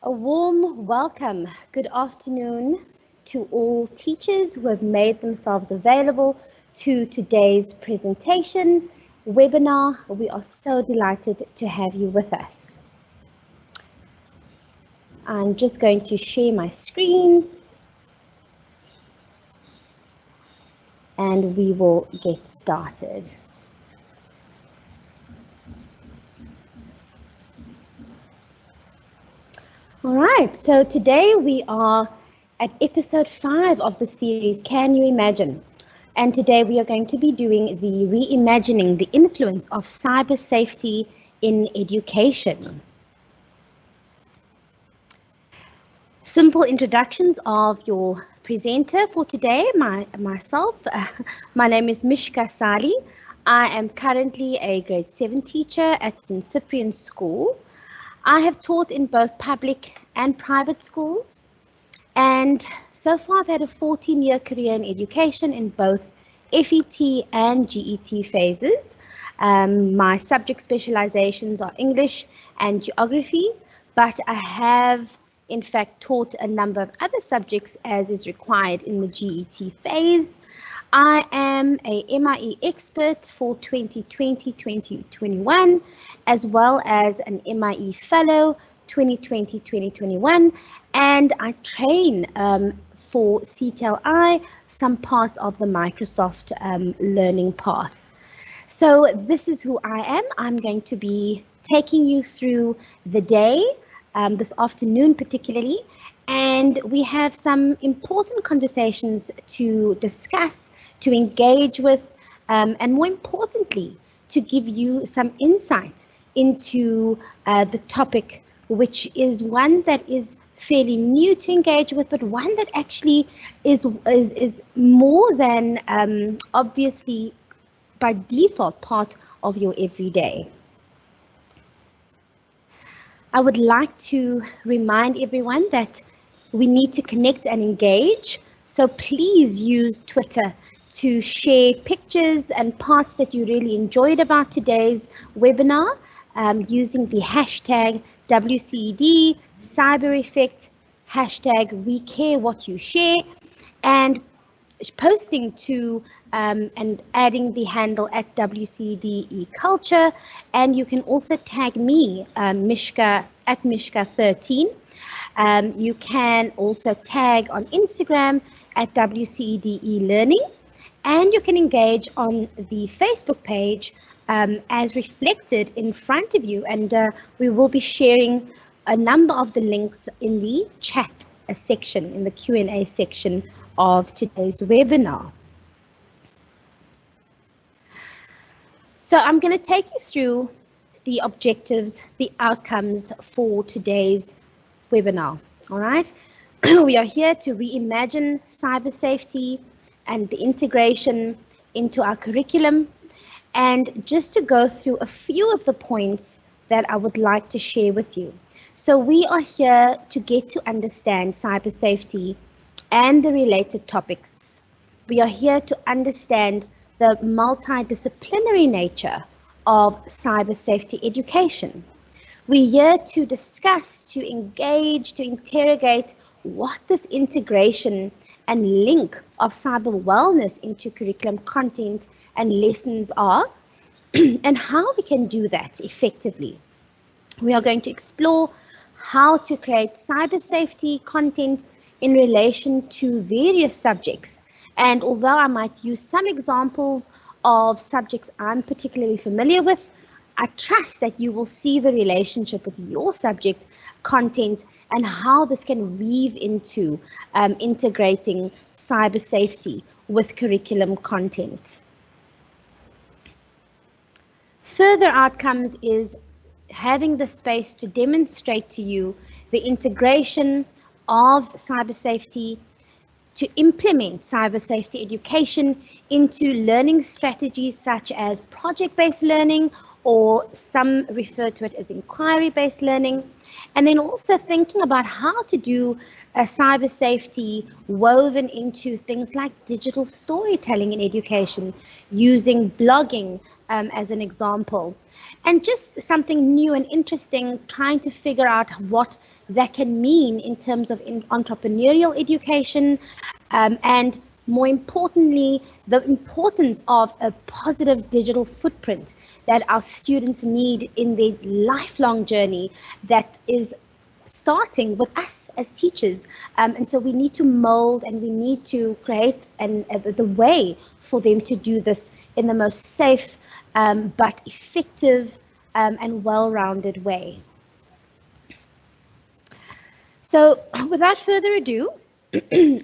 A warm welcome. Good afternoon to all teachers who have made themselves available to today's presentation webinar. We are so delighted to have you with us. I'm just going to share my screen and we will get started. All right, so today we are at episode 5 of the series, Can You Imagine? And today we are going to be doing the reimagining the influence of cyber safety in education. Simple introductions of your presenter for today, myself. My name is Mishka Sali. I am currently a grade 7 teacher at St. Cyprian's School. I have taught in both public and private schools, and so far I've had a 14-year career in education in both FET and GET phases. My subject specializations are English and geography, but I have in fact taught a number of other subjects as is required in the GET phase. I am a MIE expert for 2020-2021, as well as an MIE fellow 2020-2021, and I train for CTLI, some parts of the Microsoft learning path. So this is who I am. I'm going to be taking you through the day, this afternoon particularly, and we have some important conversations to discuss, to engage with, and more importantly, to give you some insight into the topic, which is one that is fairly new to engage with, but one that actually is more than obviously by default part of your everyday. I would like to remind everyone that we need to connect and engage, so please use Twitter to share pictures and parts that you really enjoyed about today's webinar using the hashtag WCED, Cyber Effect, hashtag We Care What You Share, and posting to and adding the handle at WCED Culture, and you can also tag me, Mishka at Mishka13. You can also tag on Instagram at WCED Learning, and you can engage on the Facebook page as reflected in front of you, and we will be sharing a number of the links in the chat section, in the Q&A section of today's webinar. So I'm going to take you through the objectives, the outcomes for today's webinar. All right, we are here to reimagine cyber safety and the integration into our curriculum, and just to go through a few of the points that I would like to share with you. So we are here to get to understand cyber safety and the related topics. We are here to understand the multidisciplinary nature of cyber safety education. We're here to discuss, to engage, to interrogate what this integration and link of cyber wellness into curriculum content and lessons are, and how we can do that effectively. We are going to explore how to create cyber safety content in relation to various subjects. And although I might use some examples of subjects I'm particularly familiar with, I trust that you will see the relationship with your subject content and how this can weave into integrating cyber safety with curriculum content. Further outcomes is having the space to demonstrate to you the integration of cyber safety, to implement cyber safety education into learning strategies such as project-based learning, or some refer to it as inquiry-based learning, and then also thinking about how to do a cyber safety woven into things like digital storytelling in education, using blogging as an example. and just something new and interesting, trying to figure out what that can mean in terms of entrepreneurial education, and more importantly, the importance of a positive digital footprint that our students need in their lifelong journey that is starting with us as teachers. And so we need to mold and we need to create the way for them to do this in the most safe but effective and well-rounded way. So without further ado,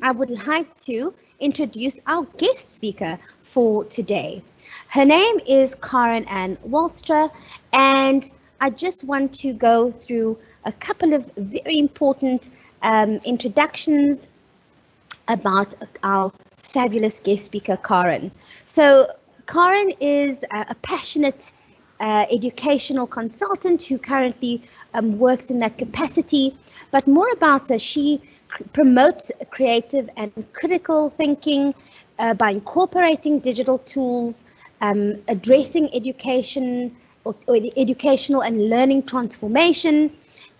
I would like to introduce our guest speaker for today. Her name is Karen Ann Walstra, and I just want to go through a couple of very important introductions about our fabulous guest speaker, Karen. So Karen is a passionate educational consultant who currently works in that capacity, but more about her, she promotes creative and critical thinking by incorporating digital tools, addressing education or educational and learning transformation,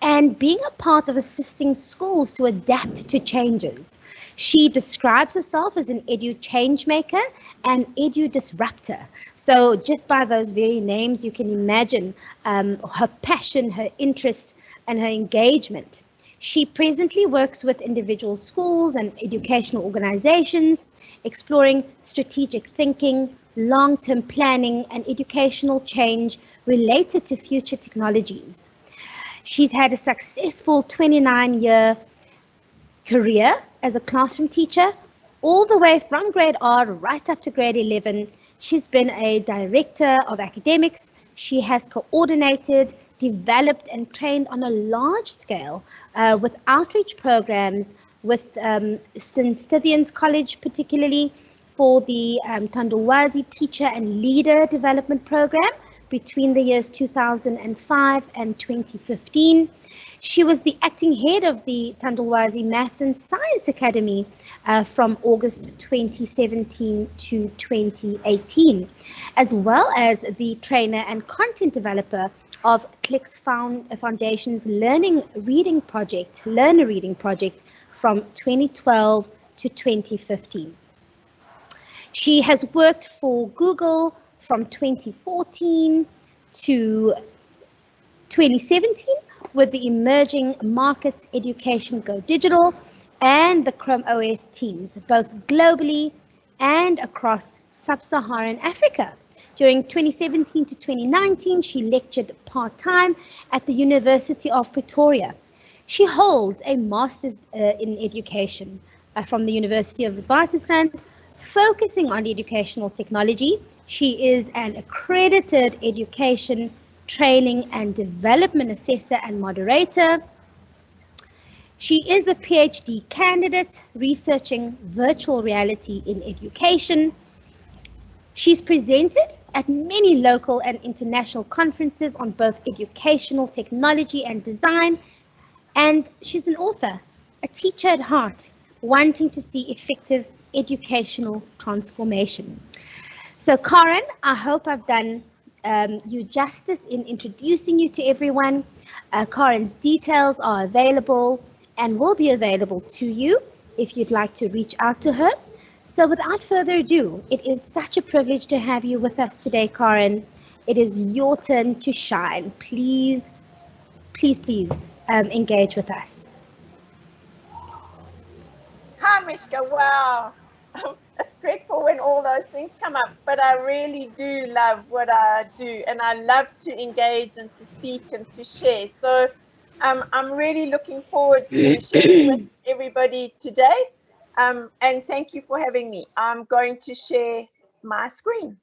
and being a part of assisting schools to adapt to changes. She describes herself as an edu change maker and edu disruptor. So just by those very names, you can imagine her passion, her interest, and her engagement. She presently works with individual schools and educational organizations, exploring strategic thinking, long-term planning, and educational change related to future technologies. She's had a successful 29-year career as a classroom teacher, all the way from grade R right up to grade 11. She's been a director of academics. She has coordinated, developed, and trained on a large scale with outreach programs with St. Stithians College, particularly for the Tandulwazi Teacher and Leader Development Program between the years 2005 and 2015. She was the acting head of the Tandulwazi Maths and Science Academy from August 2017 to 2018, as well as the trainer and content developer of Click's Foundation's Learner Reading Project from 2012 to 2015. She has worked for Google from 2014 to 2017 with the Emerging Markets Education Go Digital and the Chrome OS teams, both globally and across sub-Saharan Africa. During 2017 to 2019, she lectured part-time at the University of Pretoria. She holds a Master's in Education from the University of Witwatersrand, focusing on educational technology. She is an accredited education, training and development assessor and moderator. She is a PhD candidate researching virtual reality in education. She's presented at many local and international conferences on both educational technology and design, and she's an author, a teacher at heart, wanting to see effective educational transformation. So Karen, I hope I've done you justice in introducing you to everyone. Karen's details are available and will be available to you if you'd like to reach out to her. So without further ado, it is such a privilege to have you with us today, Karen. It is your turn to shine. Please, please, please engage with us. Hi, Mishka. Wow. It's dreadful when all those things come up, but I really do love what I do, and I love to engage and to speak and to share. So I'm really looking forward to sharing with everybody today, and thank you for having me. I'm going to share my screen.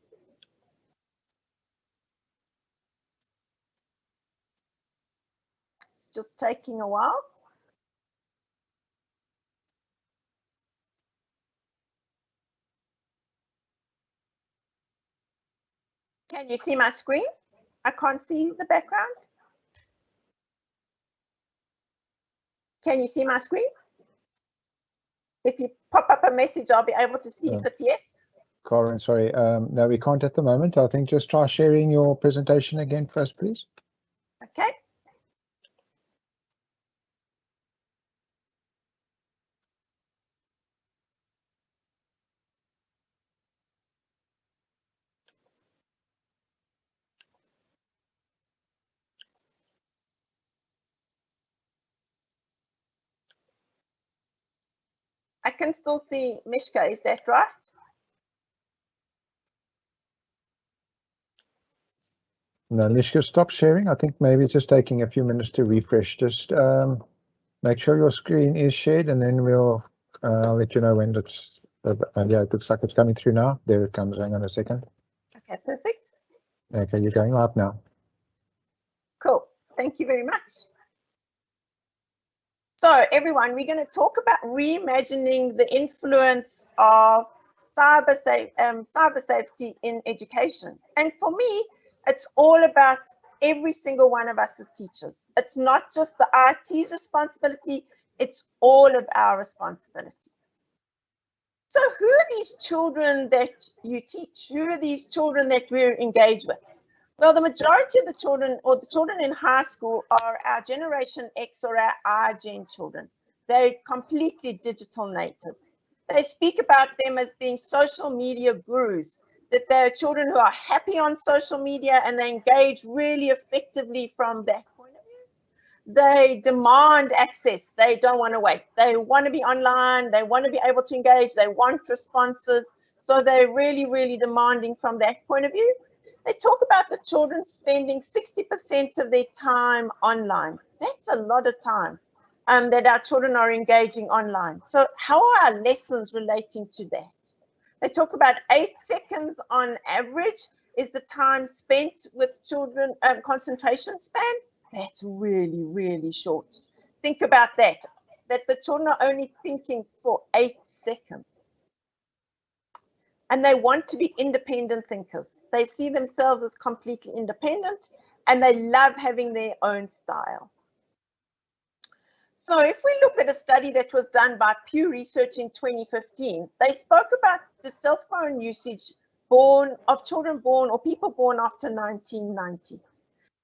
It's just taking a while. Can you see my screen? I can't see the background. Can you see my screen? If you pop up a message, I'll be able to see if it's yes. Corin, sorry. No, we can't at the moment. I think just try sharing your presentation again first, please. Okay. I can still see Mishka, is that right? No, Lishka, stop sharing. I think maybe it's just taking a few minutes to refresh. Just make sure your screen is shared, and then I'll let you know when it's. Yeah, it looks like it's coming through now. There it comes. Hang on a second. Okay, perfect. Okay, you're going live now. Cool. Thank you very much. So everyone, we're going to talk about reimagining the influence of cyber safety in education. And for me, it's all about every single one of us as teachers. It's not just the IT's responsibility, it's all of our responsibility. So who are these children that you teach? Who are these children that we're engaged with? Well, the majority of the children, or the children in high school, are our Generation X or our iGen children. They're completely digital natives. They speak about them as being social media gurus, that they're children who are happy on social media and they engage really effectively from that point of view. They demand access. They don't want to wait. They want to be online. They want to be able to engage. They want responses. So they're really, really demanding from that point of view. They talk about the children spending 60% of their time online. That's a lot of time that our children are engaging online. So how are our lessons relating to that? They talk about 8 seconds on average is the time spent with children, concentration span. That's really, really short. Think about that the children are only thinking for 8 seconds. And they want to be independent thinkers. They see themselves as completely independent and they love having their own style. So if we look at a study that was done by Pew Research in 2015, they spoke about the cell phone usage of children born or people born after 1990.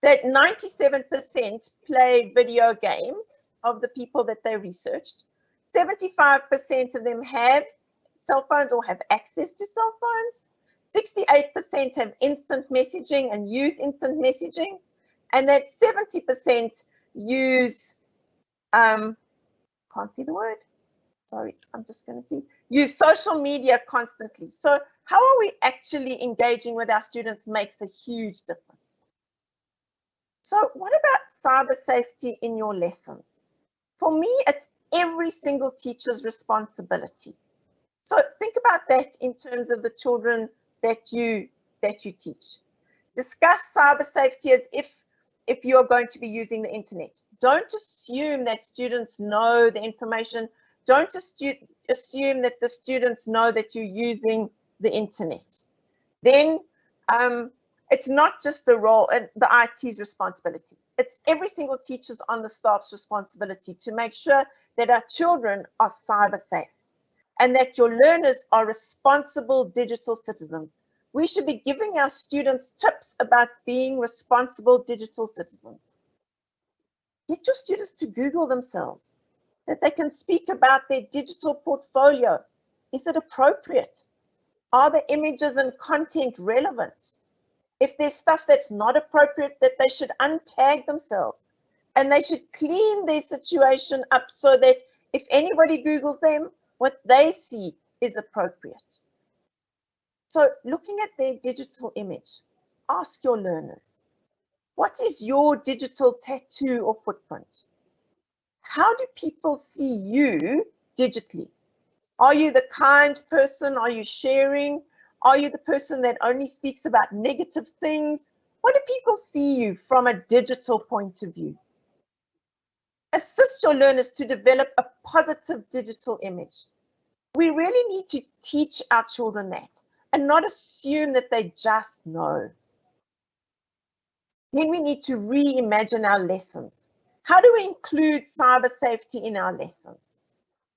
That 97% play video games of the people that they researched. 75% of them have cell phones or have access to cell phones. 68% have instant messaging and use instant messaging. And that 70% use, can't see the word. Sorry, I'm just going to see. Use social media constantly. So how are we actually engaging with our students makes a huge difference. So what about cyber safety in your lessons? For me, it's every single teacher's responsibility. So think about that in terms of the children that you teach. Discuss cyber safety as if you're going to be using the internet. Don't assume that students know the information. Don't assume that the students know that you're using the internet. Then it's not just the role, the IT's responsibility. It's every single teacher's on the staff's responsibility to make sure that our children are cyber safe and that your learners are responsible digital citizens. We should be giving our students tips about being responsible digital citizens. Get your students to Google themselves, that they can speak about their digital portfolio. Is it appropriate? Are the images and content relevant? If there's stuff that's not appropriate, that they should untag themselves and they should clean their situation up so that if anybody Googles them, what they see is appropriate. So looking at their digital image, ask your learners, what is your digital tattoo or footprint? How do people see you digitally? Are you the kind person? Are you sharing? Are you the person that only speaks about negative things? What do people see you from a digital point of view? Assist your learners to develop a positive digital image. We really need to teach our children that and not assume that they just know. Then we need to reimagine our lessons. How do we include cyber safety in our lessons?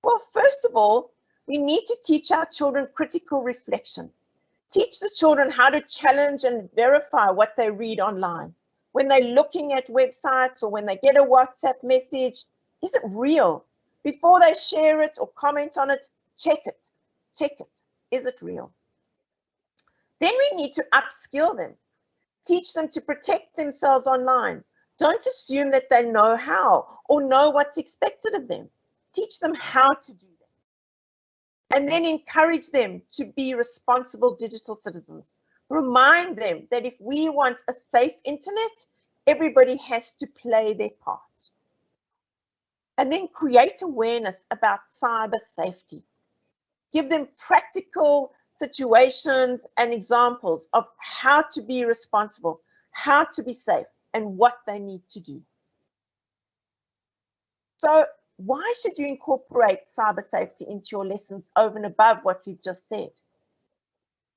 Well, first of all, we need to teach our children critical reflection. Teach the children how to challenge and verify what they read online. When they're looking at websites or when they get a WhatsApp message, is it real? Before they share it or comment on it, check it. Check it. Is it real? Then we need to upskill them. Teach them to protect themselves online. Don't assume that they know how or know what's expected of them. Teach them how to do that. And then encourage them to be responsible digital citizens. Remind them that if we want a safe internet, everybody has to play their part. And then create awareness about cyber safety. Give them practical situations and examples of how to be responsible, how to be safe, and what they need to do. So why should you incorporate cyber safety into your lessons over and above what we've just said?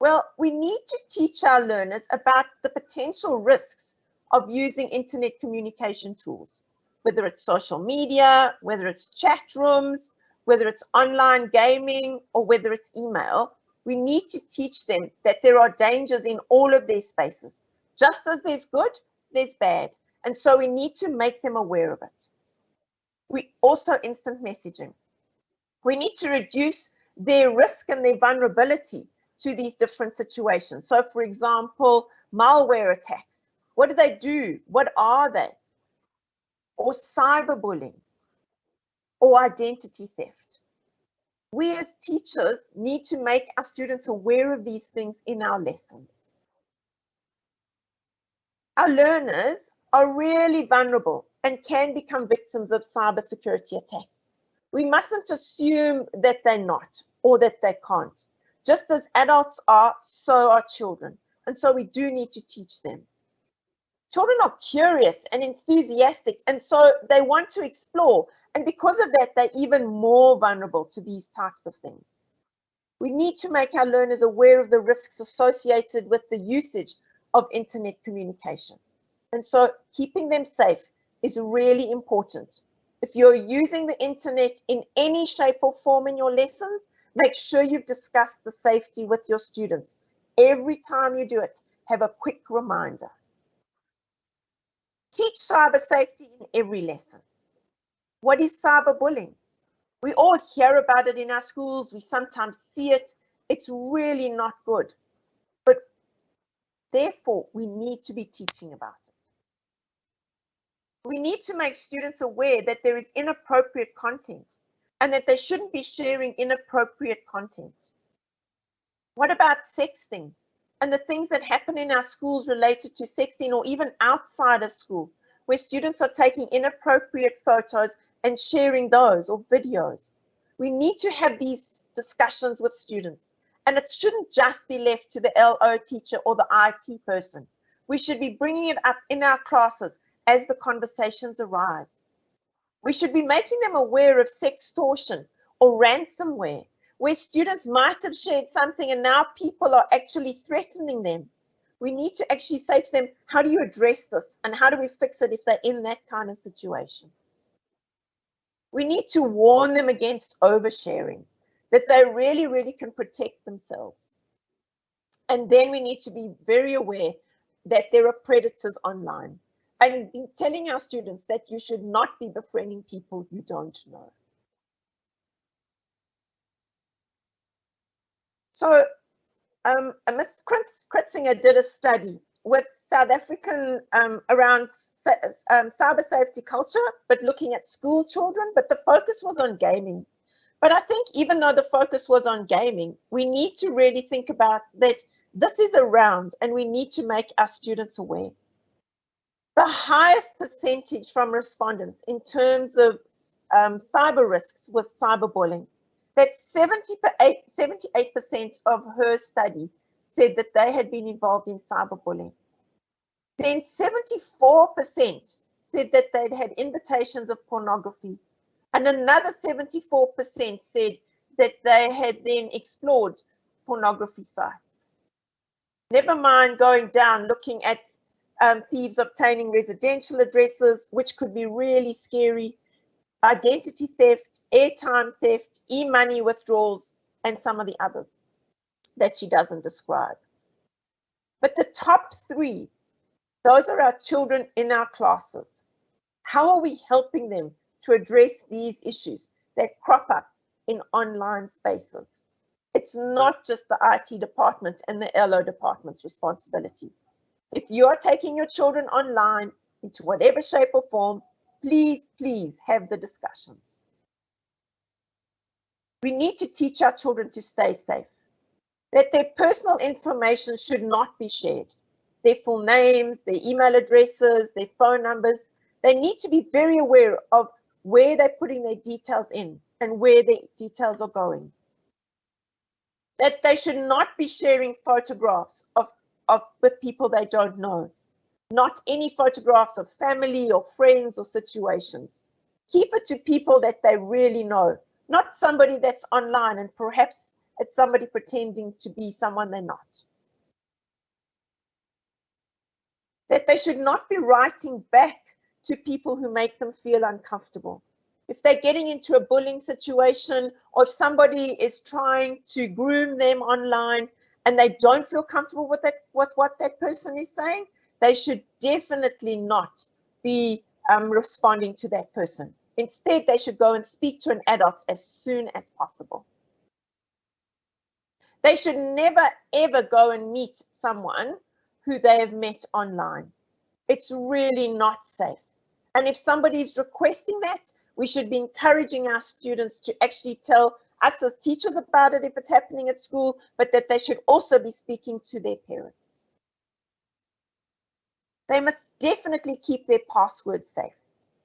Well, we need to teach our learners about the potential risks of using internet communication tools, whether it's social media, whether it's chat rooms, whether it's online gaming, or whether it's email. We need to teach them that there are dangers in all of their spaces. Just as there's good, there's bad. And so we need to make them aware of it. We also instant messaging. We need to reduce their risk and their vulnerability to these different situations. So for example, malware attacks. What do they do? What are they? Or cyberbullying or identity theft. We as teachers need to make our students aware of these things in our lessons. Our learners are really vulnerable and can become victims of cybersecurity attacks. We mustn't assume that they're not or that they can't. Just as adults are, so are children. And so we do need to teach them. Children are curious and enthusiastic, and so they want to explore. And because of that, they're even more vulnerable to these types of things. We need to make our learners aware of the risks associated with the usage of internet communication. And so keeping them safe is really important. If you're using the internet in any shape or form in your lessons, make sure you've discussed the safety with your students. Every time you do it, have a quick reminder. Teach cyber safety in every lesson. What is cyberbullying? We all hear about it in our schools. We sometimes see it. It's really not good. But therefore, we need to be teaching about it. We need to make students aware that there is inappropriate content and that they shouldn't be sharing inappropriate content. What about sexting and the things that happen in our schools related to sexting, or even outside of school, where students are taking inappropriate photos and sharing those or videos? We need to have these discussions with students, and it shouldn't just be left to the LO teacher or the IT person. We should be bringing it up in our classes as the conversations arise. We should be making them aware of sextortion or ransomware, where students might have shared something and now people are actually threatening them. We need to actually say to them, how do you address this and how do we fix it if they're in that kind of situation? We need to warn them against oversharing, that they really can protect themselves. And then we need to be very aware that there are predators online, and telling our students that you should not be befriending people you don't know. So Ms. Kritzinger did a study with South African around cyber safety culture, but looking at school children, but the focus was on gaming. But I think even though the focus was on gaming, we need to really think about that this is around and we need to make our students aware. The highest percentage from respondents in terms of cyber risks was cyberbullying. That 78% of her study said that they had been involved in cyberbullying. Then 74% said that they'd had invitations of pornography. And another 74% said that they had then explored pornography sites. Never mind going down, looking at thieves obtaining residential addresses, which could be really scary, identity theft, airtime theft, e-money withdrawals, and some of the others that she doesn't describe. But the top 3, those are our children in our classes. How are we helping them to address these issues that crop up in online spaces? It's not just the IT department and the LO department's responsibility. If you are taking your children online into whatever shape or form, please, please have the discussions. We need to teach our children to stay safe, that their personal information should not be shared. Their full names, their email addresses, their phone numbers, they need to be very aware of where they're putting their details in and where their details are going. That they should not be sharing photographs with people they don't know. Not any photographs of family or friends or situations. Keep it to people that they really know, not somebody that's online and perhaps it's somebody pretending to be someone they're not. That they should not be writing back to people who make them feel uncomfortable. If they're getting into a bullying situation, or if somebody is trying to groom them online and they don't feel comfortable with what that person is saying, they should definitely not be responding to that person. Instead, they should go and speak to an adult as soon as possible. They should never, ever go and meet someone who they have met online. It's really not safe. And if somebody is requesting that, we should be encouraging our students to actually tell us as teachers about it if it's happening at school, but that they should also be speaking to their parents. They must definitely keep their passwords safe.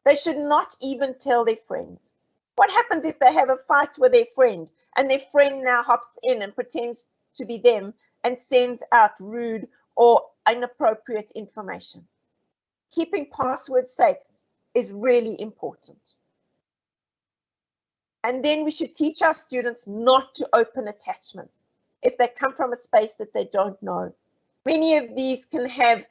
They should not even tell their friends. What happens if they have a fight with their friend and their friend now hops in and pretends to be them and sends out rude or inappropriate information? Keeping passwords safe is really important. And then we should teach our students not to open attachments if they come from a space that they don't know. Many of these can have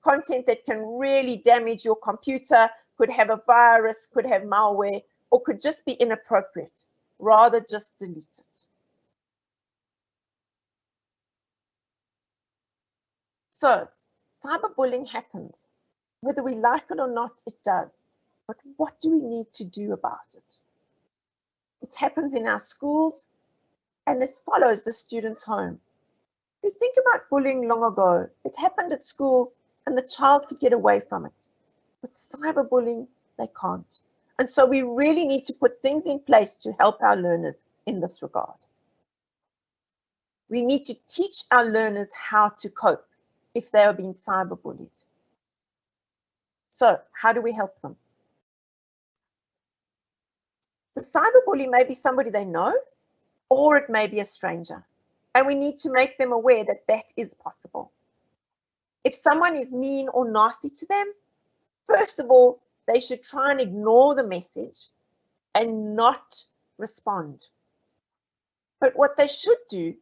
content that can really damage your computer, could have a virus, could have malware, or could just be inappropriate. Rather just delete it. So, cyberbullying happens. Whether we like it or not, it does. But what do we need to do about it? It happens in our schools, and it follows the student's home. If you think about bullying long ago, it happened at school, and the child could get away from it. With cyberbullying, they can't. And so we really need to put things in place to help our learners in this regard. We need to teach our learners how to cope if they are being cyberbullied. So how do we help them? The cyberbully may be somebody they know, or it may be a stranger. And we need to make them aware that that is possible. If someone is mean or nasty to them, first of all, they should try and ignore the message and not respond. But what they should do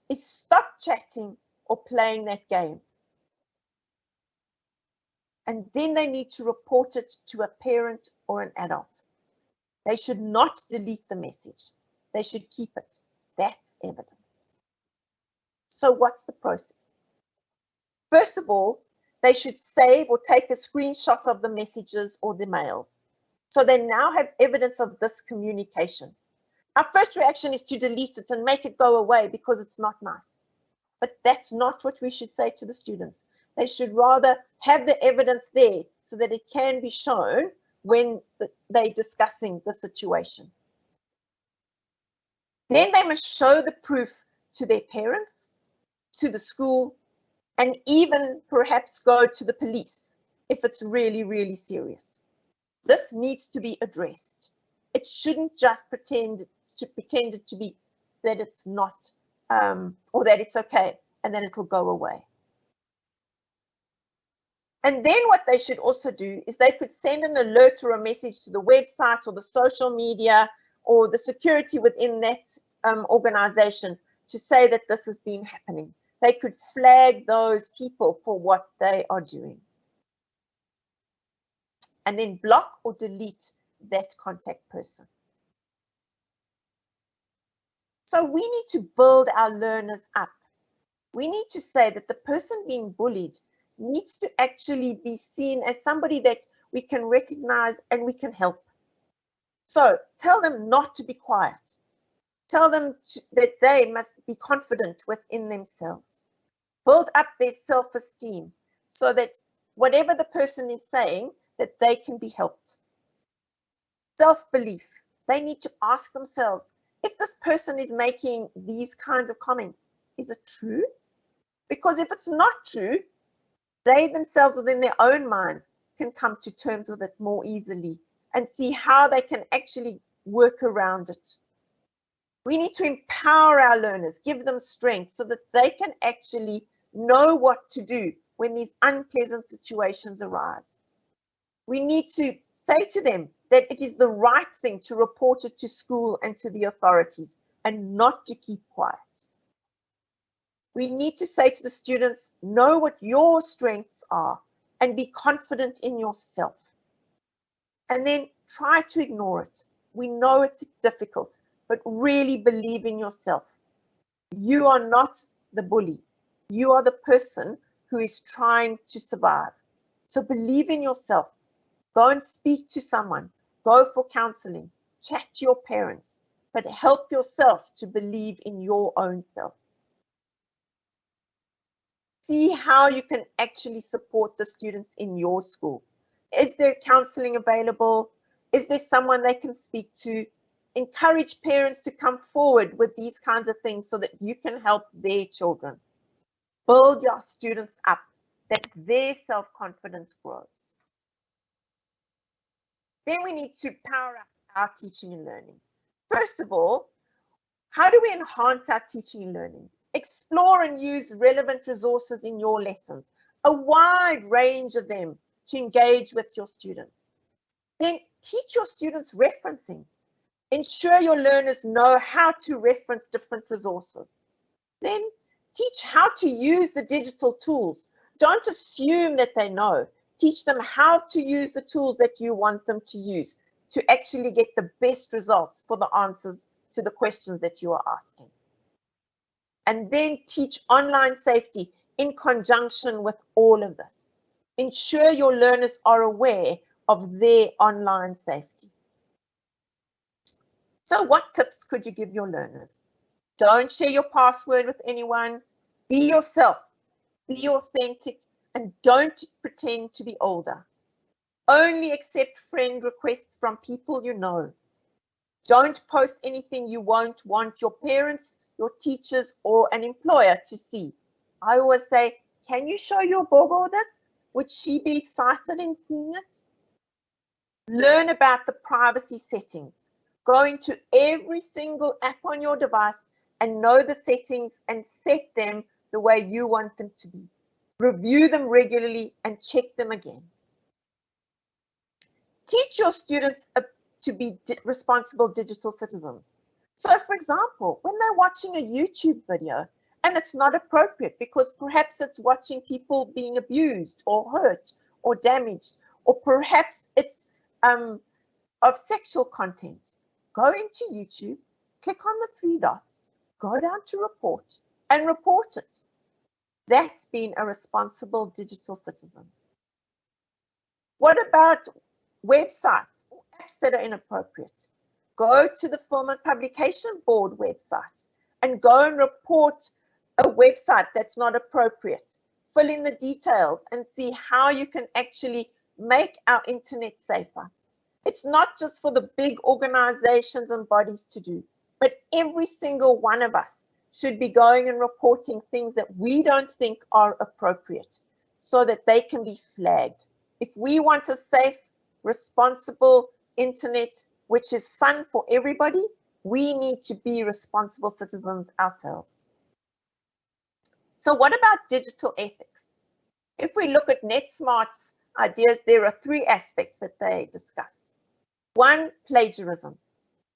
is stop chatting or playing that game. And then they need to report it to a parent or an adult. They should not delete the message. They should keep it. That's evidence. So what's the process? First of all, they should save or take a screenshot of the messages or the mails. So they now have evidence of this communication. Our first reaction is to delete it and make it go away because it's not nice. But that's not what we should say to the students. They should rather have the evidence there so that it can be shown when they're discussing the situation. Then they must show the proof to their parents, to the school, and even perhaps go to the police if it's really, really serious. This needs to be addressed. It shouldn't just pretend it to be that it's not, or that it's okay, and then it'll go away. And then what they should also do is they could send an alert or a message to the website or the social media or the security within that organization to say that this has been happening. They could flag those people for what they are doing. And then block or delete that contact person. So we need to build our learners up We need to say that the person being bullied needs to actually be seen as somebody that we can recognize and we can help. So tell them not to be quiet. Tell them that they must be confident within themselves. Build up their self-esteem so that whatever the person is saying, that they can be helped. Self-belief. They need to ask themselves, if this person is making these kinds of comments, is it true? Because if it's not true, they themselves within their own minds can come to terms with it more easily and see how they can actually work around it. We need to empower our learners, give them strength so that they can actually know what to do when these unpleasant situations arise. We need to say to them that it is the right thing to report it to school and to the authorities and not to keep quiet. We need to say to the students, know what your strengths are and be confident in yourself. And then try to ignore it. We know it's difficult, but really believe in yourself. You are not the bully. You are the person who is trying to survive. So believe in yourself. Go and speak to someone. Go for counseling. Chat to your parents. But help yourself to believe in your own self. See how you can actually support the students in your school. Is there counseling available? Is there someone they can speak to? Encourage parents to come forward with these kinds of things so that you can help their children. Build your students up, that their self-confidence grows. Then we need to power up our teaching and learning. First of all, how do we enhance our teaching and learning? Explore and use relevant resources in your lessons, a wide range of them to engage with your students. Then teach your students referencing. Ensure your learners know how to reference different resources. Then teach how to use the digital tools. Don't assume that they know. Teach them how to use the tools that you want them to use to actually get the best results for the answers to the questions that you are asking. And then teach online safety in conjunction with all of this. Ensure your learners are aware of their online safety. So what tips could you give your learners? Don't share your password with anyone. Be yourself. Be authentic and don't pretend to be older. Only accept friend requests from people you know. Don't post anything you won't want your parents, your teachers, or an employer to see. I always say, can you show your Bobo this? Would she be excited in seeing it? Learn about the privacy settings. Go into every single app on your device and know the settings and set them the way you want them to be. Review them regularly and check them again. Teach your students to be responsible digital citizens. So, for example, when they're watching a YouTube video and it's not appropriate because perhaps it's watching people being abused or hurt or damaged, or perhaps it's of sexual content, go into YouTube, click on the 3 dots, go down to report and report it. That's being a responsible digital citizen. What about websites or apps that are inappropriate? Go to the Film and Publication Board website and go and report a website that's not appropriate. Fill in the details and see how you can actually make our internet safer. It's not just for the big organizations and bodies to do, but every single one of us should be going and reporting things that we don't think are appropriate so that they can be flagged. If we want a safe, responsible internet, which is fun for everybody, we need to be responsible citizens ourselves. So what about digital ethics? If we look at NetSmart's ideas, there are 3 aspects that they discuss. 1, plagiarism.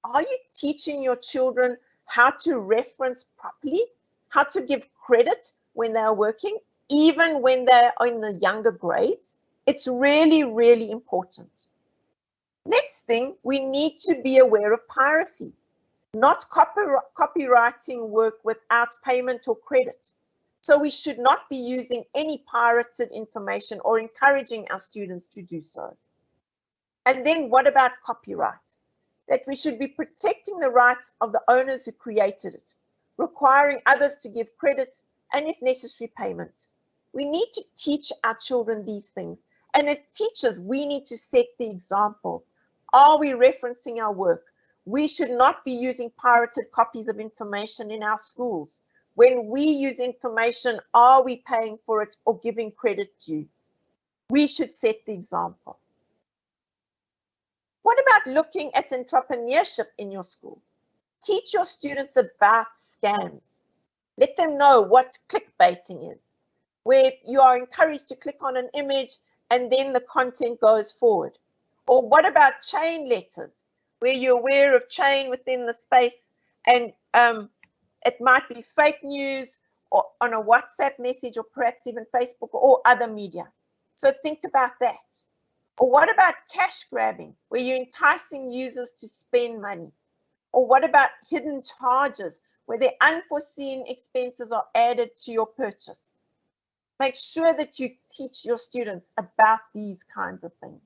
Are you teaching your children how to reference properly, how to give credit when they are working, even when they are in the younger grades? It's really, really important. Next thing, we need to be aware of piracy, not copywriting work without payment or credit. So we should not be using any pirated information or encouraging our students to do so. And then what about copyright? That we should be protecting the rights of the owners who created it, requiring others to give credit and, if necessary, payment. We need to teach our children these things. And as teachers, we need to set the example. Are we referencing our work? We should not be using pirated copies of information in our schools. When we use information, are we paying for it or giving credit due? We should set the example. What about looking at entrepreneurship in your school? Teach your students about scams. Let them know what clickbaiting is, where you are encouraged to click on an image and then the content goes forward. Or what about chain letters, where you're aware of chain within the space and it might be fake news or on a WhatsApp message or perhaps even Facebook or other media. So think about that. Or what about cash grabbing, where you're enticing users to spend money? Or what about hidden charges, where the unforeseen expenses are added to your purchase? Make sure that you teach your students about these kinds of things.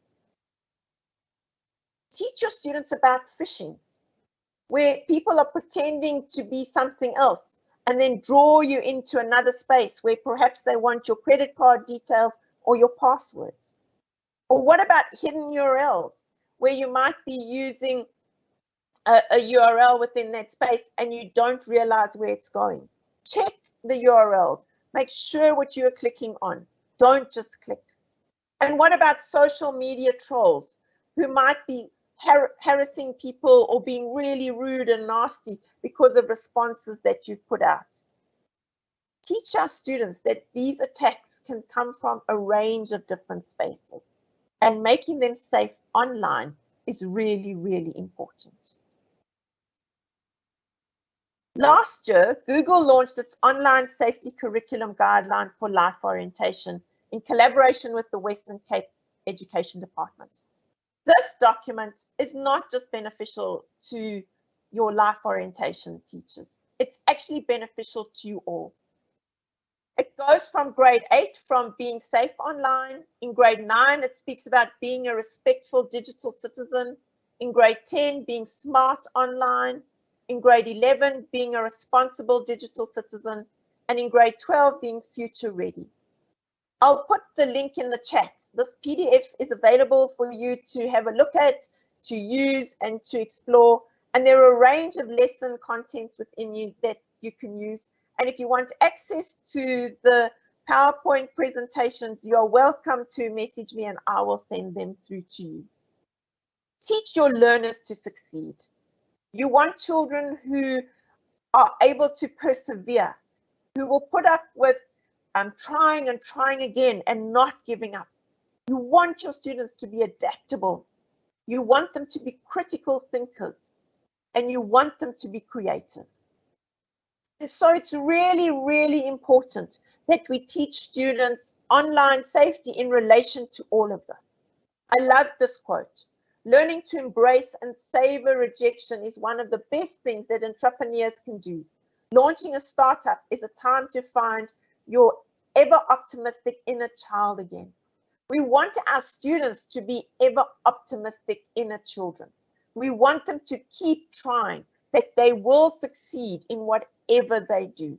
Teach your students about phishing, where people are pretending to be something else and then draw you into another space where perhaps they want your credit card details or your passwords. Or what about hidden URLs, where you might be using a URL within that space and you don't realize where it's going? Check the URLs. Make sure what you're clicking on. Don't just click. And what about social media trolls who might be harassing people or being really rude and nasty because of responses that you've put out? Teach our students that these attacks can come from a range of different spaces, and making them safe online is really, really important. Last year, Google launched its online safety curriculum guideline for life orientation in collaboration with the Western Cape Education Department. This document is not just beneficial to your life orientation teachers, it's actually beneficial to you all. It goes from grade 8 from being safe online. In grade 9, it speaks about being a respectful digital citizen. In grade 10, being smart online. In grade 11, being a responsible digital citizen. And in grade 12, being future ready. I'll put the link in the chat. This PDF is available for you to have a look at, to use, and to explore. And there are a range of lesson contents within you that you can use. And if you want access to the PowerPoint presentations, you are welcome to message me and I will send them through to you. Teach your learners to succeed. You want children who are able to persevere, who will put up with trying and trying again and not giving up. You want your students to be adaptable. You want them to be critical thinkers, and you want them to be creative. And so it's really, really important that we teach students online safety in relation to all of this. I love this quote. Learning to embrace and savor rejection is one of the best things that entrepreneurs can do. Launching a startup is a time to find your ever optimistic inner child again. We want our students to be ever optimistic inner children. We want them to keep trying, that they will succeed in whatever they do.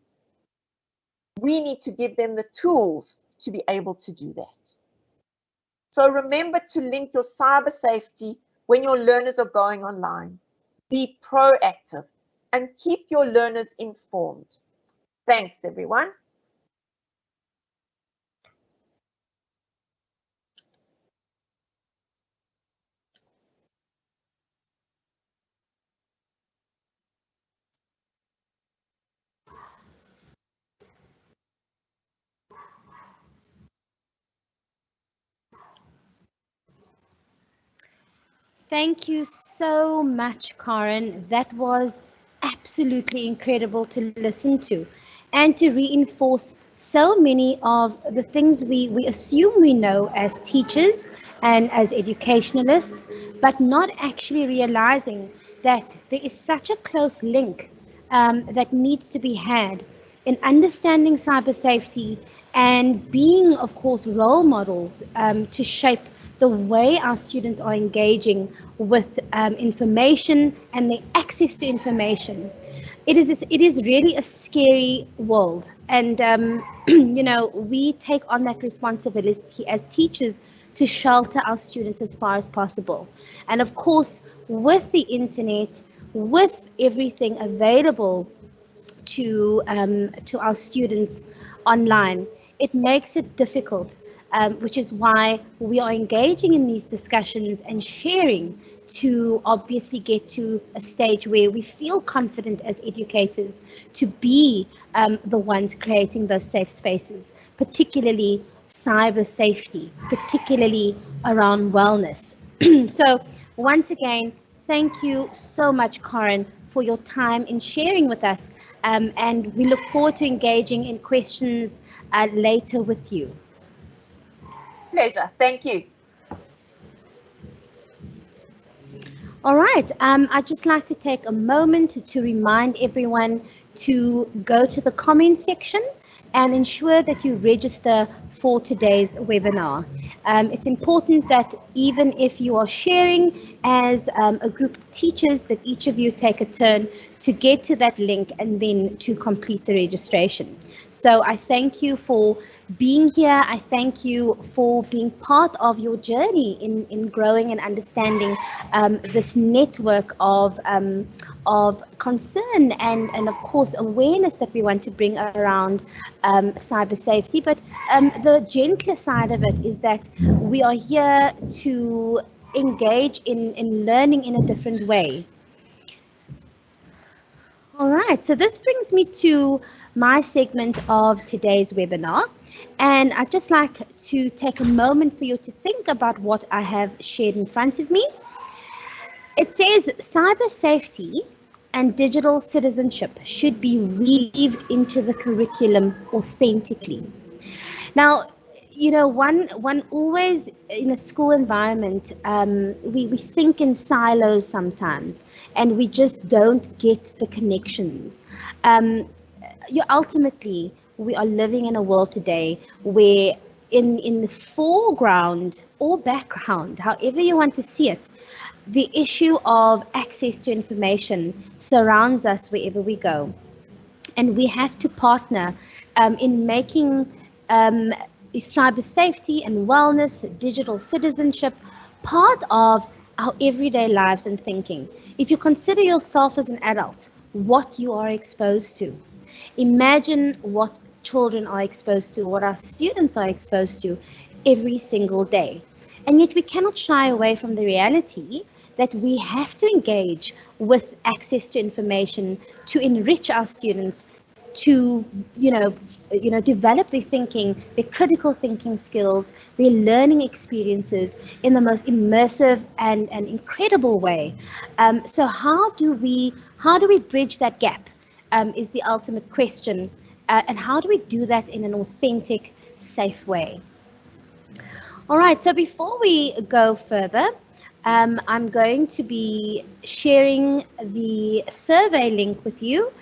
We need to give them the tools to be able to do that. So remember to link your cyber safety when your learners are going online. Be proactive and keep your learners informed. Thanks, everyone. Thank you so much, Karen. That was absolutely incredible to listen to and to reinforce so many of the things we assume we know as teachers and as educationalists, but not actually realizing that there is such a close link that needs to be had in understanding cyber safety and being, of course, role models to shape the way our students are engaging with information and the access to information. It is really a scary world, and you know, we take on that responsibility as teachers to shelter our students as far as possible. And of course, with the internet, with everything available to our students online, it makes it difficult, which is why we are engaging in these discussions and sharing to obviously get to a stage where we feel confident as educators to be the ones creating those safe spaces, particularly cyber safety, particularly around wellness. So once again, thank you so much, Karen, for your time in sharing with us, and we look forward to engaging in questions later with you. Pleasure. Thank you. All right, I'd just like to take a moment to remind everyone to go to the comments section and ensure that you register for today's webinar. It's important that even if you are sharing as a group of teachers, that each of you take a turn to get to that link and then to complete the registration. So I thank you for being here. I thank you for being part of your journey in growing and understanding this network of concern and of course awareness that we want to bring around cyber safety. But the gentler side of it is that we are here to engage in learning in a different way. All right, so this brings me to my segment of today's webinar, and I'd just like to take a moment for you to think about what I have shared in front of me. It says cyber safety and digital citizenship should be weaved into the curriculum authentically. Now, you know, one always in a school environment, we think in silos sometimes, and we just don't get the connections. Ultimately, we are living in a world today where in the foreground or background, however you want to see it, the issue of access to information surrounds us wherever we go. And we have to partner in making cyber safety and wellness, digital citizenship, part of our everyday lives and thinking. If you consider yourself as an adult, what you are exposed to, imagine what children are exposed to, what our students are exposed to every single day. And yet we cannot shy away from the reality that we have to engage with access to information to enrich our students, to develop their thinking, their critical thinking skills, their learning experiences in the most immersive and incredible way. So how do we bridge that gap is the ultimate question, and how do we do that in an authentic, safe way? All right, so before we go further, I'm going to be sharing the survey link with you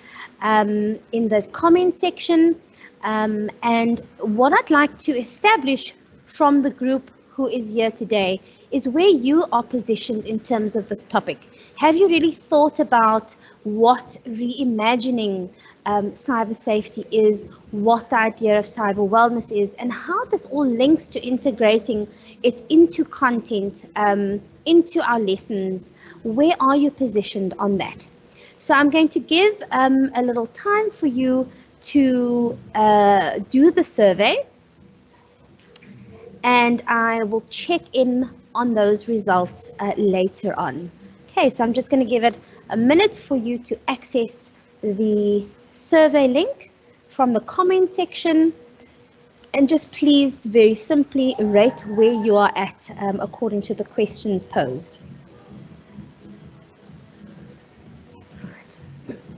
in the comment section, and what I'd like to establish from the group who is here today is where you are positioned in terms of this topic. Have you really thought about what reimagining cyber safety is, what the idea of cyber wellness is, and how this all links to integrating it into content, into our lessons? Where are you positioned on that? So I'm going to give a little time for you to do the survey, and I will check in on those results later on. Okay, so I'm just going to give it a minute for you to access the survey link from the comment section, and just please very simply rate where you are at according to the questions posed.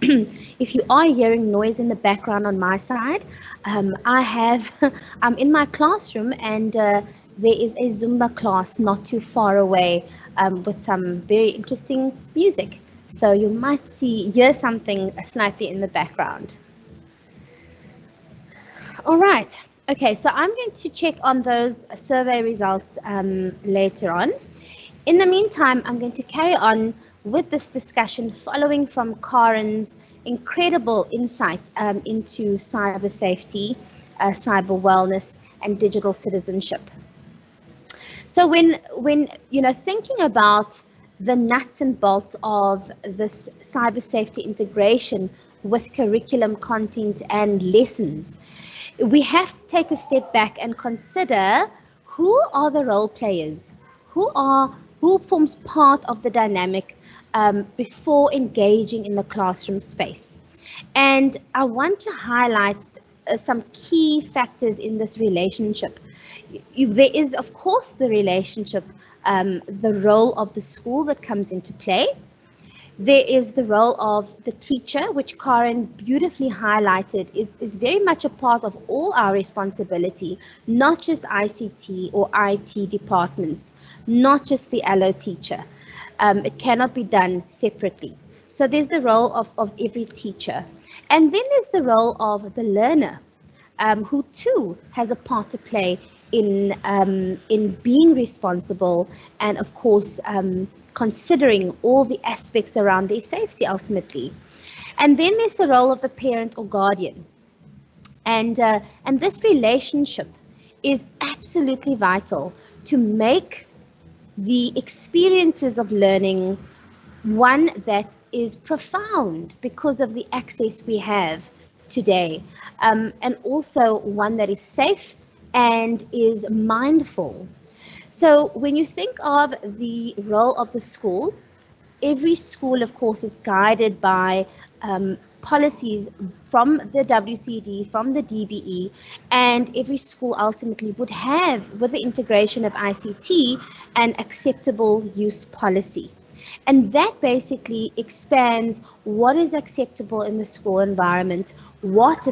If you are hearing noise in the background on my side, I'm in my classroom, and there is a Zumba class not too far away with some very interesting music. So you might hear something slightly in the background. All right. Okay, so I'm going to check on those survey results later on. In the meantime, I'm going to carry on with this discussion following from Karen's incredible insight into cyber safety, cyber wellness, and digital citizenship. So when thinking about the nuts and bolts of this cyber safety integration with curriculum content and lessons, we have to take a step back and consider who are the role players, who forms part of the dynamic before engaging in the classroom space. And I want to highlight some key factors in this relationship. There is, of course, the relationship, the role of the school that comes into play. There is the role of the teacher, which Karen beautifully highlighted, is very much a part of all our responsibility, not just ICT or IT departments, not just the allo teacher. It cannot be done separately. So there's the role of every teacher. And then there's the role of the learner, who too has a part to play in being responsible and, of course, considering all the aspects around their safety ultimately. And then there's the role of the parent or guardian. And this relationship is absolutely vital to make the experiences of learning one that is profound because of the access we have today, and also one that is safe and is mindful. So when you think of the role of the school, every school, of course, is guided by policies from the WCD, from the DBE, and every school ultimately would have, with the integration of ICT, an acceptable use policy. And that basically expands what is acceptable in the school environment, what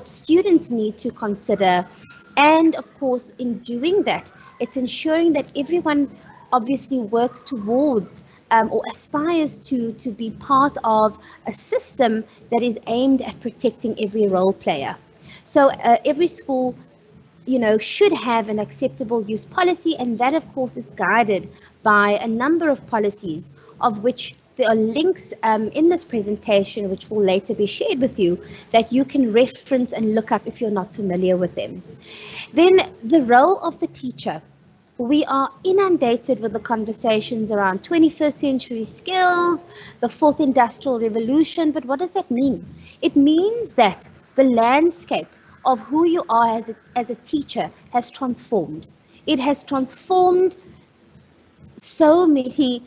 students need to consider, and of course, in doing that, it's ensuring that everyone obviously works towards or aspires to be part of a system that is aimed at protecting every role player. So every school, should have an acceptable use policy, and that of course is guided by a number of policies, of which there are links in this presentation, which will later be shared with you, that you can reference and look up if you're not familiar with them. Then the role of the teacher. We are inundated with the conversations around 21st century skills, the fourth industrial revolution, but what does that mean? It means that the landscape of who you are as a teacher has transformed. It has transformed so many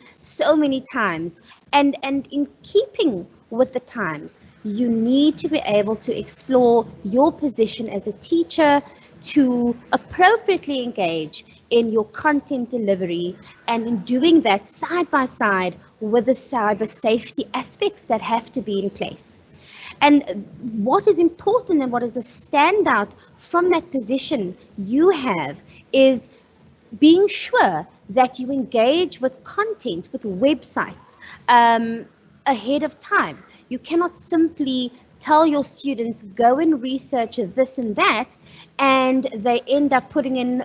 times, and in keeping with the times, you need to be able to explore your position as a teacher, to appropriately engage in your content delivery, and in doing that side by side with the cyber safety aspects that have to be in place. And what is important and what is a standout from that position you have is being sure that you engage with content, with websites ahead of time. You cannot simply tell your students, go and research this and that, and they end up putting in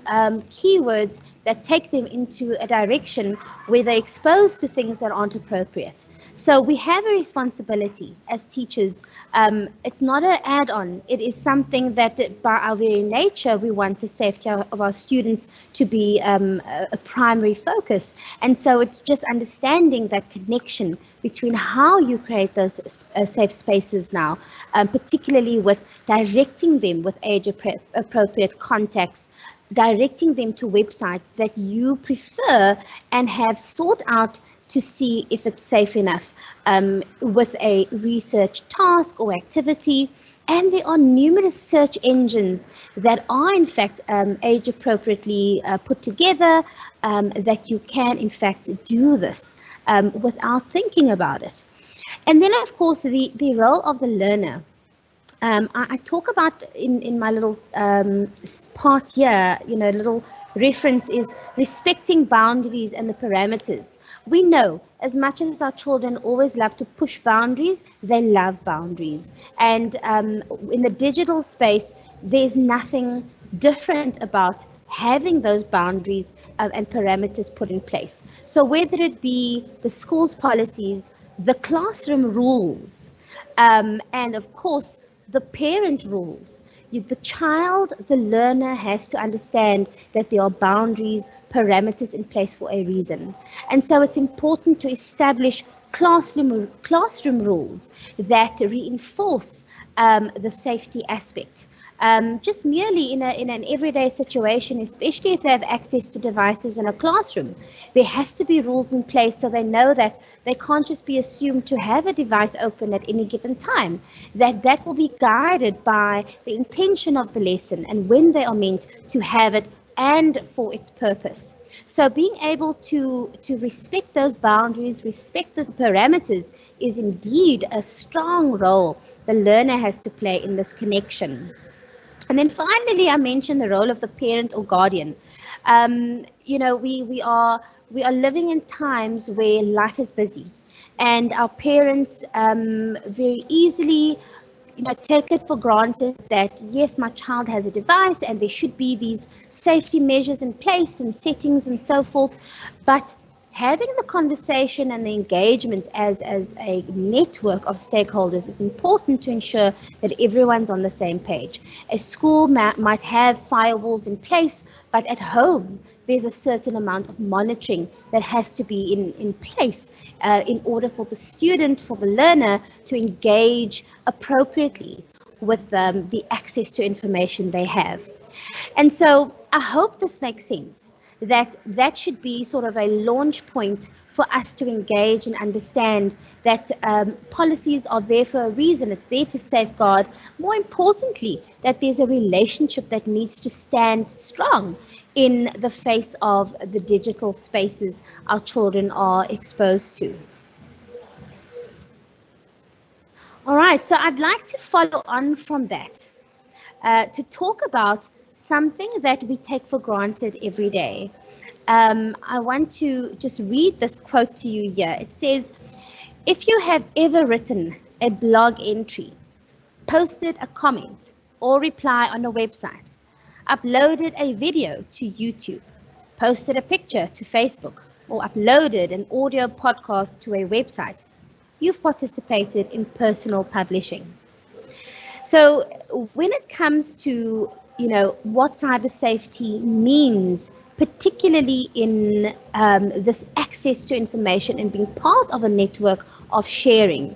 keywords that take them into a direction where they're exposed to things that aren't appropriate. So we have a responsibility as teachers. It's not an add-on. It is something that by our very nature, we want the safety of our students to be a primary focus. And so it's just understanding that connection between how you create those safe spaces now, particularly with directing them with age-appropriate contacts, directing them to websites that you prefer and have sought out to see if it's safe enough with a research task or activity. And there are numerous search engines that are in fact age appropriately put together that you can in fact do this without thinking about it. And then of course the role of the learner. I talk about in my little part here, little reference is respecting boundaries and the parameters. We know as much as our children always love to push boundaries, they love boundaries. And in the digital space, there's nothing different about having those boundaries and parameters put in place. So whether it be the school's policies, the classroom rules, and of course, the parent rules. The child, the learner has to understand that there are boundaries, parameters in place for a reason. And so it's important to establish classroom rules that reinforce the safety aspect. Just merely in an everyday situation, especially if they have access to devices in a classroom, there has to be rules in place so they know that they can't just be assumed to have a device open at any given time, that will be guided by the intention of the lesson and when they are meant to have it and for its purpose. So being able to respect those boundaries, respect the parameters is indeed a strong role the learner has to play in this connection. And then finally, I mentioned the role of the parent or guardian. You know, we are living in times where life is busy, and our parents very easily, you know, take it for granted that yes, my child has a device and there should be these safety measures in place and settings and so forth. But having the conversation and the engagement as a network of stakeholders is important to ensure that everyone's on the same page. A school might have firewalls in place, but at home there's a certain amount of monitoring that has to be in place in order for the student, for the learner to engage appropriately with the access to information they have. And so I hope this makes sense. That should be sort of a launch point for us to engage and understand that policies are there for a reason. It's there to safeguard. More importantly, that there's a relationship that needs to stand strong in the face of the digital spaces our children are exposed to. All right, so I'd like to follow on from that to talk about something that we take for granted every day. I want to just read this quote to you here. It says, if you have ever written a blog entry, posted a comment or reply on a website, uploaded a video to YouTube, posted a picture to Facebook, or uploaded an audio podcast to a website, you've participated in personal publishing. So when it comes to, you know, what cyber safety means, particularly in this access to information and being part of a network of sharing,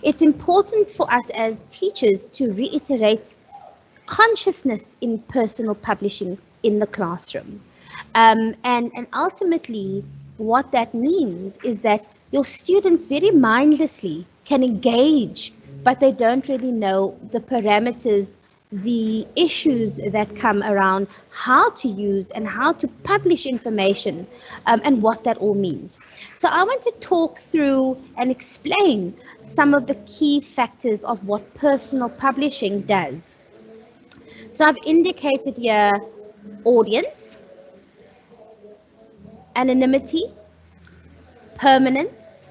it's important for us as teachers to reiterate consciousness in personal publishing in the classroom. And ultimately, what that means is that your students very mindlessly can engage, but they don't really know the parameters, the issues that come around how to use and how to publish information and what that all means. So I want to talk through and explain some of the key factors of what personal publishing does. So I've indicated here audience, anonymity, permanence,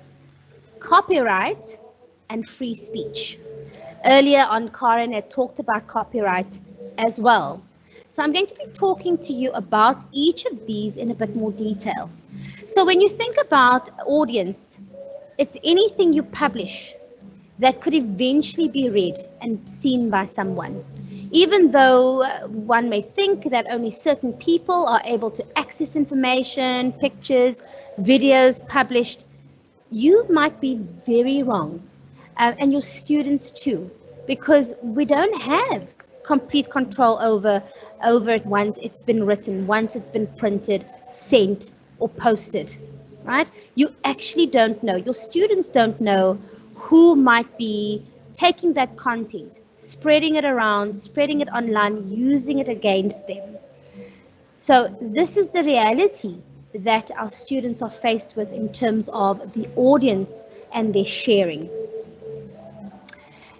copyright, and free speech. Earlier on, Karen had talked about copyright as well. So I'm going to be talking to you about each of these in a bit more detail. So when you think about audience, it's anything you publish that could eventually be read and seen by someone. Even though one may think that only certain people are able to access information, pictures, videos published, you might be very wrong. And your students too, because we don't have complete control over it once it's been written, once it's been printed, sent, or posted, right? You actually don't know. Your students don't know who might be taking that content, spreading it around, spreading it online, using it against them. So this is the reality that our students are faced with in terms of the audience and their sharing.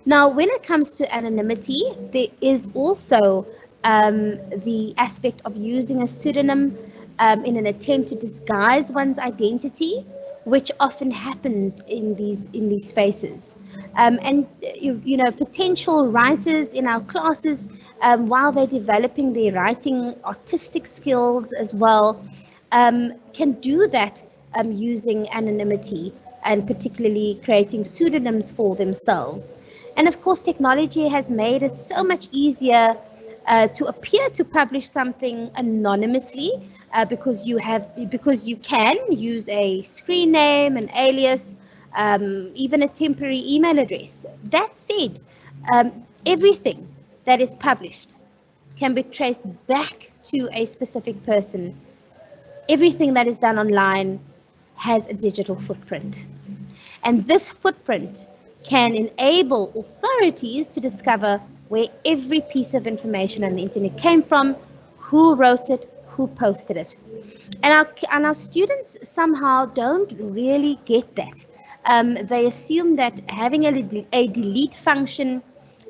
Now, when it comes to anonymity, there is also the aspect of using a pseudonym in an attempt to disguise one's identity, which often happens in these spaces. And you know, potential writers in our classes, while they're developing their writing artistic skills as well, can do that using anonymity, and particularly creating pseudonyms for themselves. And of course, technology has made it so much easier to appear to publish something anonymously, because you can use a screen name, an alias, even a temporary email address. That said, everything that is published can be traced back to a specific person. Everything that is done online has a digital footprint. And this footprint can enable authorities to discover where every piece of information on the internet came from, who wrote it, who posted it. And our students somehow don't really get that. They assume that having a delete function,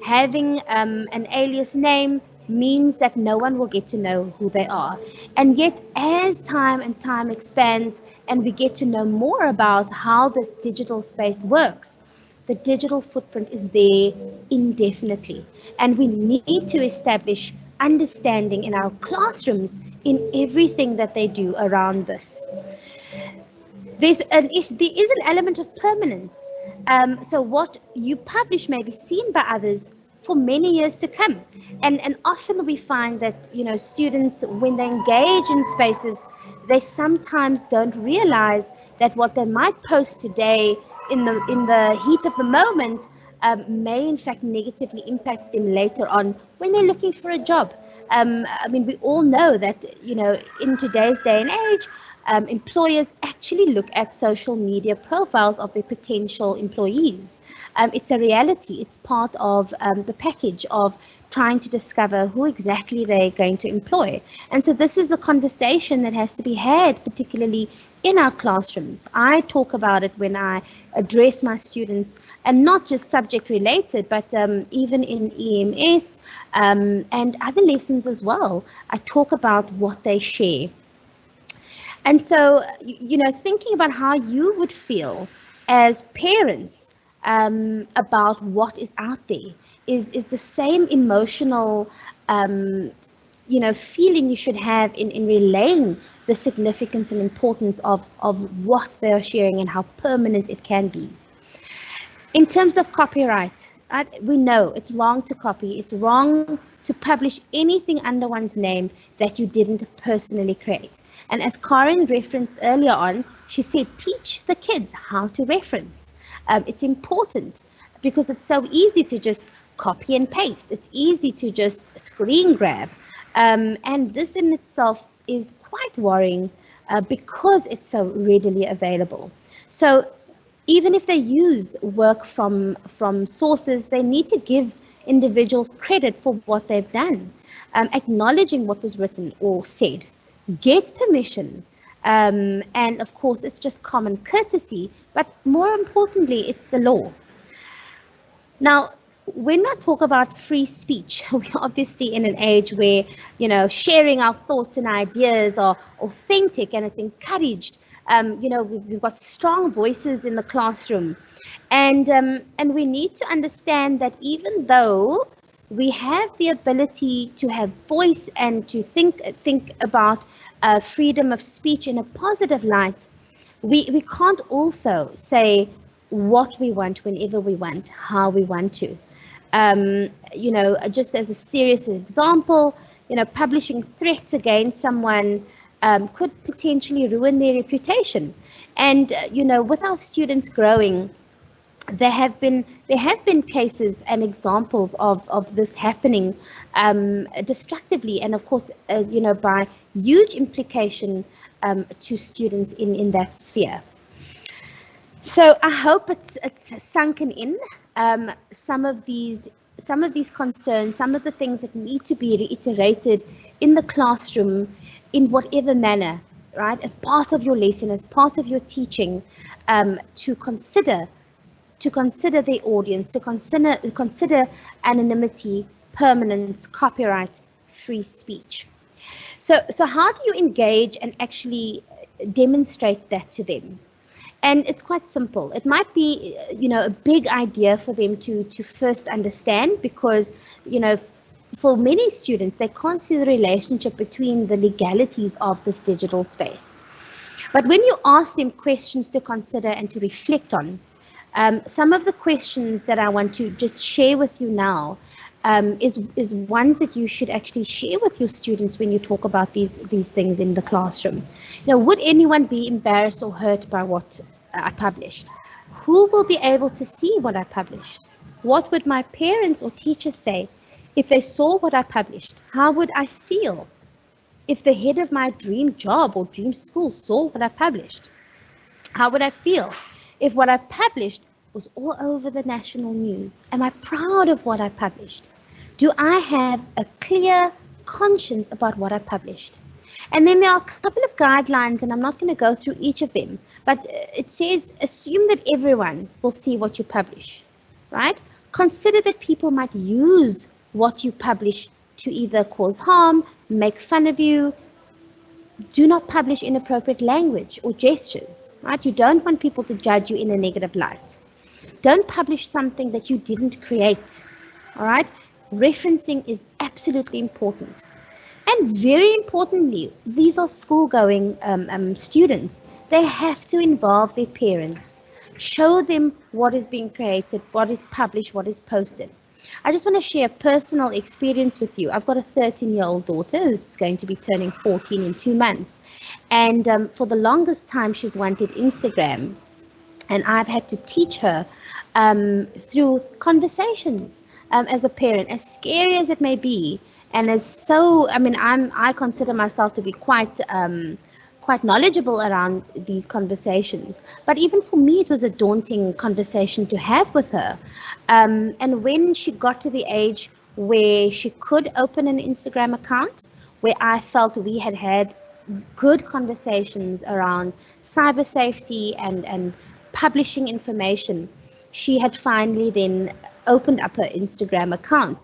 having an alias name, means that no one will get to know who they are. And yet, as time and time expands and we get to know more about how this digital space works, the digital footprint is there indefinitely. And we need to establish understanding in our classrooms in everything that they do around this. There is an element of permanence. So what you publish may be seen by others for many years to come. And often we find that, you know, students, when they engage in spaces, they sometimes don't realize that what they might post today in the heat of the moment may in fact negatively impact them later on when they're looking for a job. I mean, we all know that, you know, in today's day and age, employers actually look at social media profiles of their potential employees. It's a reality. It's part of the package of trying to discover who exactly they're going to employ. And so this is a conversation that has to be had, particularly in our classrooms. I talk about it when I address my students, and not just subject related, but even in EMS and other lessons as well. I talk about what they share. And so, you know, thinking about how you would feel as parents about what is out there is the same emotional, you know, feeling you should have in relaying the significance and importance of what they are sharing and how permanent it can be. In terms of copyright, we know it's wrong to copy. It's wrong to publish anything under one's name that you didn't personally create. And as Karen referenced earlier on, she said, teach the kids how to reference. It's important because it's so easy to just copy and paste. It's easy to just screen grab. And this in itself is quite worrying because it's so readily available. So even if they use work from sources, they need to give individuals credit for what they've done, acknowledging what was written or said, get permission, and of course it's just common courtesy, but more importantly it's the law. Now, when I talk about free speech, we're obviously in an age where, you know, sharing our thoughts and ideas are authentic and it's encouraged. You know, we've got strong voices in the classroom, and we need to understand that even though we have the ability to have voice and to think about freedom of speech in a positive light, we can't also say what we want whenever we want, how we want to. You know, just as a serious example, you know, publishing threats against someone could potentially ruin their reputation. And you know, with our students growing, there have been cases and examples of this happening destructively, and of course, you know, by huge implication to students in that sphere. So I hope it's sunken in some of these concerns, some of the things that need to be reiterated in the classroom in whatever manner, right? As part of your lesson, as part of your teaching, to consider the audience, to consider anonymity, permanence, copyright, free speech. So how do you engage and actually demonstrate that to them? And it's quite simple. It might be, a big idea for them to first understand, because, for many students, they can't see the relationship between the legalities of this digital space. But when you ask them questions to consider and to reflect on, some of the questions that I want to just share with you now is ones that you should actually share with your students when you talk about these things in the classroom. Would anyone be embarrassed or hurt by what I published? Who will be able to see what I published? What would my parents or teachers say if they saw what I published? How would I feel if the head of my dream job or dream school saw what I published? How would I feel if what I published was all over the national news? Am I proud of what I published? Do I have a clear conscience about what I published? And then there are a couple of guidelines, and I'm not going to go through each of them, but it says, assume that everyone will see what you publish, right? Consider that people might use what you publish to either cause harm, make fun of you. Do not publish inappropriate language or gestures, right? You don't want people to judge you in a negative light. Don't publish something that you didn't create, all right? Referencing is absolutely important. And very importantly, these are school-going students. They have to involve their parents, show them what is being created, what is published, what is posted. I just want to share a personal experience with you. I've got a 13-year-old daughter who's going to be turning 14 in 2 months. And for the longest time, she's wanted Instagram. And I've had to teach her through conversations as a parent, as scary as it may be. And I consider myself to be quite knowledgeable around these conversations. But even for me, it was a daunting conversation to have with her. And when she got to the age where she could open an Instagram account, where I felt we had good conversations around cyber safety and publishing information, she had finally then opened up her Instagram account.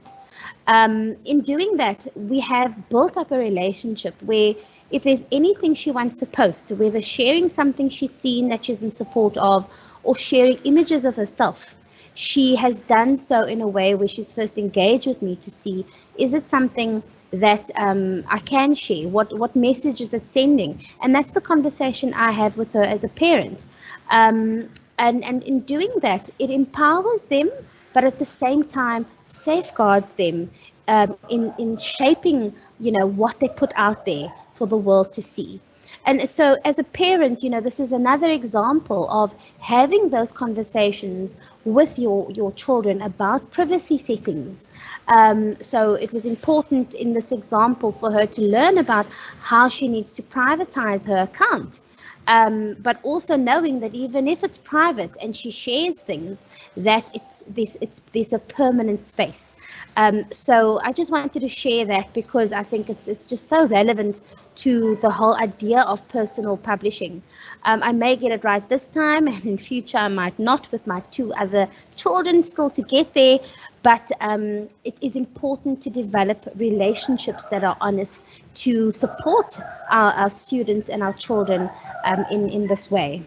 In doing that, we have built up a relationship where if there's anything she wants to post, whether sharing something she's seen that she's in support of or sharing images of herself, she has done so in a way where she's first engaged with me to see, is it something that I can share? What message is it sending? And that's the conversation I have with her as a parent. And in doing that, it empowers them, but at the same time safeguards them in shaping, what they put out there for the world to see. And so as a parent, this is another example of having those conversations with your children about privacy settings. So it was important in this example for her to learn about how she needs to privatize her account. But also knowing that even if it's private and she shares things, that there's a permanent space. So I just wanted to share that because I think it's just so relevant to the whole idea of personal publishing. I may get it right this time, and in future I might not, with my 2 other children still to get there. But it is important to develop relationships that are honest to support our students and our children in this way.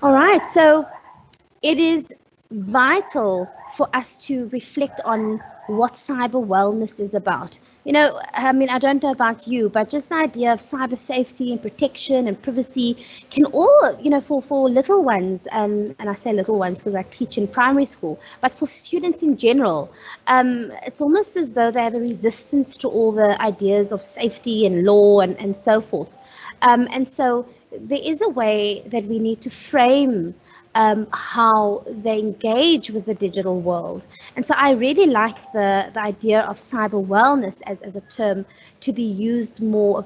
All right, so it is vital for us to reflect on what cyber wellness is about. I don't know about you, but just the idea of cyber safety and protection and privacy can all, for little ones, and I say little ones because I teach in primary school, but for students in general, it's almost as though they have a resistance to all the ideas of safety and law and so forth. And so there is a way that we need to frame how they engage with the digital world. And so I really like the idea of cyber wellness as a term to be used more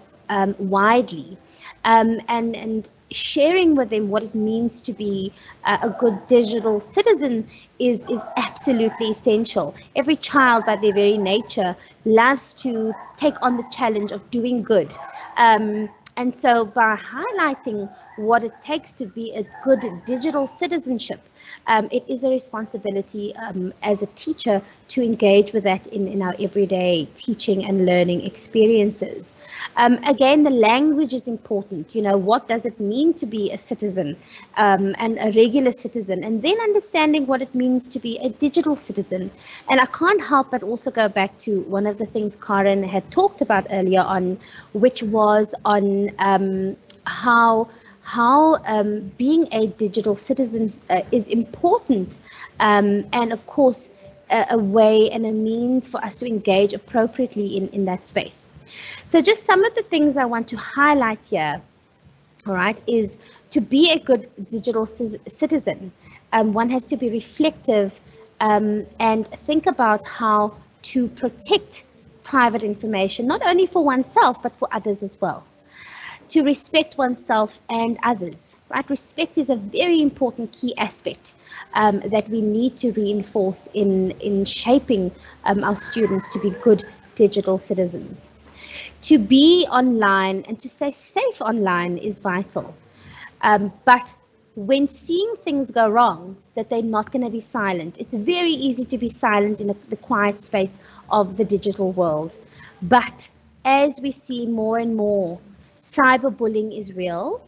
widely, and sharing with them what it means to be a good digital citizen is absolutely essential. Every child by their very nature loves to take on the challenge of doing good. And so by highlighting what it takes to be a good digital citizenship, it is a responsibility as a teacher to engage with that in our everyday teaching and learning experiences. Again, the language is important. You know, what does it mean to be a citizen and a regular citizen, and then understanding what it means to be a digital citizen. And I can't help but also go back to one of the things Karen had talked about earlier on, which was on how being a digital citizen is important, and of course a way and a means for us to engage appropriately in that space. So just some of the things I want to highlight here, all right, is to be a good digital citizen, one has to be reflective and think about how to protect private information, not only for oneself, but for others as well. To respect oneself and others, right? Respect is a very important key aspect that we need to reinforce in shaping our students to be good digital citizens. To be online and to stay safe online is vital. But when seeing things go wrong, that they're not going to be silent. It's very easy to be silent in the quiet space of the digital world. But as we see more and more, cyberbullying is real,